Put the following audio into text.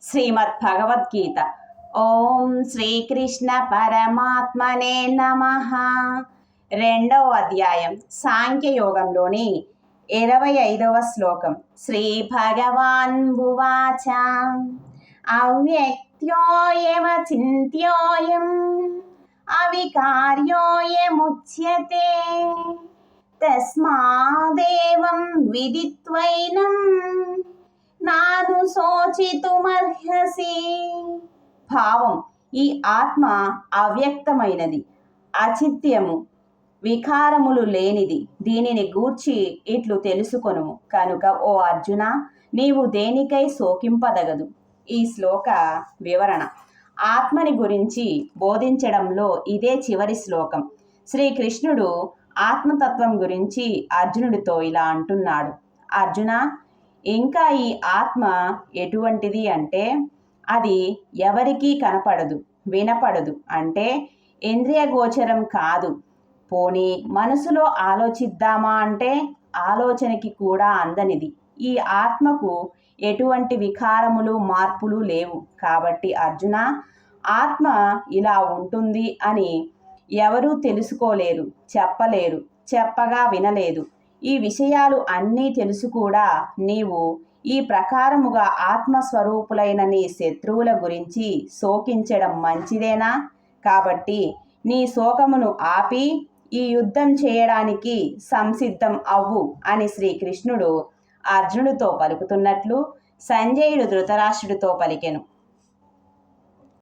శ్రీమద్ భగవద్గీత. ఓం శ్రీకృష్ణ పరమాత్మనే నమః. 2వ అధ్యాయం సాంఖ్యయోగంలోని 25వ శ్లోకం. శ్రీ భగవాన్ ఉవాచ అవ్యక్త్యోయమచింత్యోయం అవికార్యోయముచ్యతే తస్మాదేవం విదిత్వైనం నాను శోచితుమర్హసి. భావం: ఈ ఆత్మ అవ్యక్తమైనది, అచిత్యము, వికారములు లేనిది. దీనిని గూర్చి ఇట్లు తెలుసుకొనుము. కనుక ఓ అర్జున, నీవు దేనికై శోకింపదగదు. ఈ శ్లోక వివరణ. ఆత్మని గురించి బోధించడంలో ఇదే చివరి శ్లోకం. శ్రీకృష్ణుడు ఆత్మతత్వం గురించి అర్జునుడితో ఇలా అంటున్నాడు: అర్జున, ఇంకా ఈ ఆత్మ ఎటువంటిది అంటే అది ఎవరికీ కనపడదు, వినపడదు, అంటే ఇంద్రియ గోచరం కాదు. పోనీ మనసులో ఆలోచిద్దామా అంటే ఆలోచనకి కూడా అందనిది. ఈ ఆత్మకు ఎటువంటి వికారములు, మార్పులు లేవు. కాబట్టి అర్జున, ఆత్మ ఇలా ఉంటుంది అని ఎవరూ తెలుసుకోలేరు, చెప్పలేరు, చెప్పగా వినలేదు. ఈ విషయాలు అన్నీ తెలుసు కూడా నీవు ఈ ప్రకారముగా ఆత్మస్వరూపులైన నీ శత్రువుల గురించి శోకించడం మంచిదేనా? కాబట్టి నీ శోకమును ఆపి ఈ యుద్ధం చేయడానికి సంసిద్ధం అవ్వు అని శ్రీకృష్ణుడు అర్జునుడితో పలుకుతున్నట్లు సంజయుడు ధృతరాష్ట్రుడితో పలికెను.